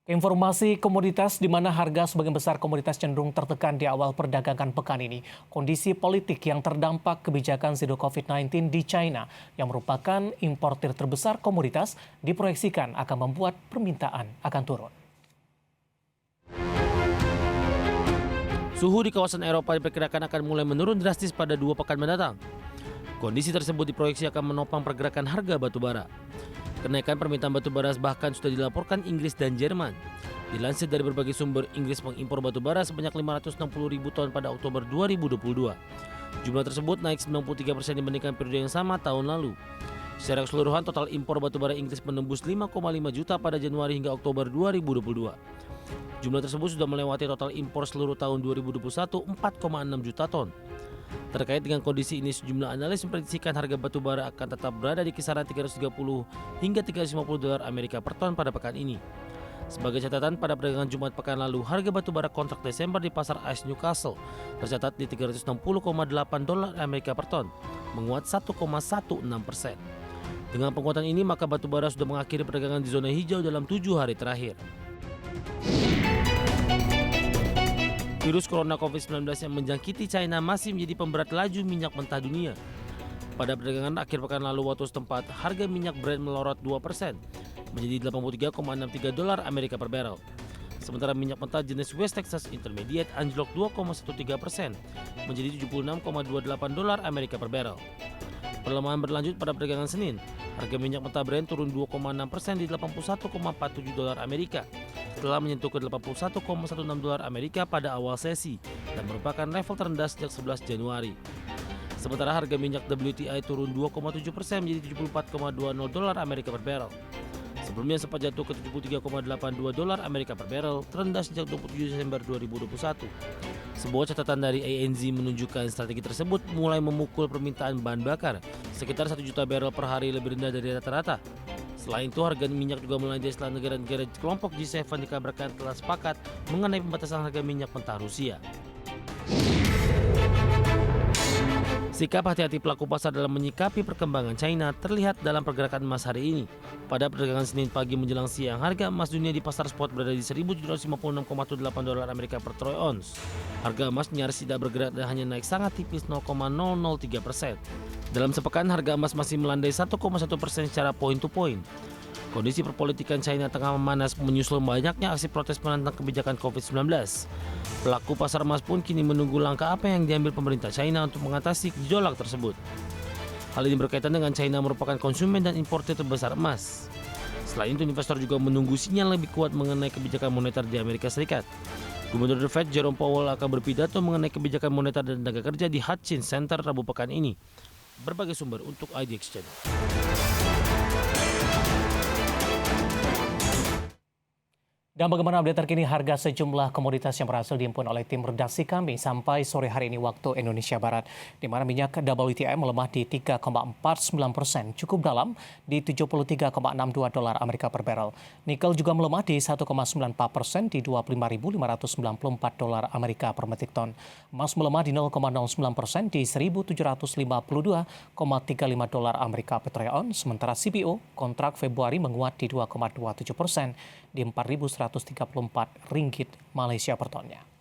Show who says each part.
Speaker 1: Informasi komoditas di mana harga sebagian besar komoditas cenderung tertekan di awal perdagangan pekan ini. Kondisi politik yang terdampak kebijakan zero COVID-19 di China yang merupakan importir terbesar komoditas diproyeksikan akan membuat permintaan akan turun.
Speaker 2: Suhu di kawasan Eropa diperkirakan akan mulai menurun drastis pada 2 pekan mendatang. Kondisi tersebut diproyeksi akan menopang pergerakan harga batubara. Kenaikan permintaan batubara bahkan sudah dilaporkan Inggris dan Jerman. Dilansir dari berbagai sumber, Inggris mengimpor batubara sebanyak 560 ribu ton pada Oktober 2022. Jumlah tersebut naik 93% dibandingkan periode yang sama tahun lalu. Secara keseluruhan, total impor batubara Inggris menembus 5,5 juta pada Januari hingga Oktober 2022. Jumlah tersebut sudah melewati total impor seluruh tahun 2021 4,6 juta ton. Terkait dengan kondisi ini, sejumlah analis memprediksikan harga batubara akan tetap berada di kisaran 330 hingga 350 dolar Amerika per ton pada pekan ini. Sebagai catatan, pada perdagangan Jumat pekan lalu, harga batubara kontrak Desember di pasar AS Newcastle tercatat di 360,8 dolar Amerika per ton, menguat 1,16%. Dengan penguatan ini, maka batubara sudah mengakhiri perdagangan di zona hijau dalam 7 hari terakhir. Virus corona COVID-19 yang menjangkiti China masih menjadi pemberat laju minyak mentah dunia. Pada perdagangan akhir pekan lalu waktu setempat, harga minyak Brent melorot 2% menjadi 83,63 dolar Amerika per barrel. Sementara minyak mentah jenis West Texas Intermediate anjlok 2,13% menjadi 76,28 dolar Amerika per barrel. Pelemahan berlanjut pada perdagangan Senin. Harga minyak mentah Brent turun 2,6% di 81,47 dolar Amerika setelah menyentuh ke 81,16 dolar Amerika pada awal sesi dan merupakan level terendah sejak 11 Januari. Sementara harga minyak WTI turun 2,7% menjadi 74,20 dolar Amerika per barrel. Sebelumnya sempat jatuh ke 73,82 dolar Amerika per barrel, terendah sejak 27 Desember 2021. Sebuah catatan dari ANZ menunjukkan strategi tersebut mulai memukul permintaan bahan bakar sekitar 1 juta barrel per hari lebih rendah dari rata-rata. Selain itu, harga minyak juga melandai setelah negara-negara kelompok G7 dikabarkan telah sepakat mengenai pembatasan harga minyak mentah Rusia. Sikap hati-hati pelaku pasar dalam menyikapi perkembangan China terlihat dalam pergerakan emas hari ini. Pada perdagangan Senin pagi menjelang siang, harga emas dunia di pasar spot berada di 1.756,8 dolar Amerika per troy ounce. Harga emas nyaris tidak bergerak dan hanya naik sangat tipis 0,003%. Dalam sepekan, harga emas masih melandai 1,1% secara point to point. Kondisi perpolitikan China tengah memanas menyusul banyaknya aksi protes menentang kebijakan COVID-19. Pelaku pasar emas pun kini menunggu langkah apa yang diambil pemerintah China untuk mengatasi gejolak tersebut. Hal ini berkaitan dengan China merupakan konsumen dan importir terbesar emas. Selain itu, investor juga menunggu sinyal lebih kuat mengenai kebijakan moneter di Amerika Serikat. Gubernur The Fed Jerome Powell akan berpidato mengenai kebijakan moneter dan tenaga kerja di Hutchins Center Rabu pekan ini. Berbagai sumber untuk IDX Channel.
Speaker 1: Dan bagaimana update terkini harga sejumlah komoditas yang berhasil dihimpun oleh tim redaksi kami sampai sore hari ini waktu Indonesia Barat, di mana minyak WTI melemah di 3,49%, cukup dalam di 73,62 dolar Amerika per barrel. Nikel juga melemah di 1,94% di 25.594 dolar Amerika per metrik ton. Emas melemah di 0,09% di 1.752,35 dolar Amerika per troy ounce, sementara CPO kontrak Februari menguat di 2,27% di 4.134 ringgit Malaysia per tonnya.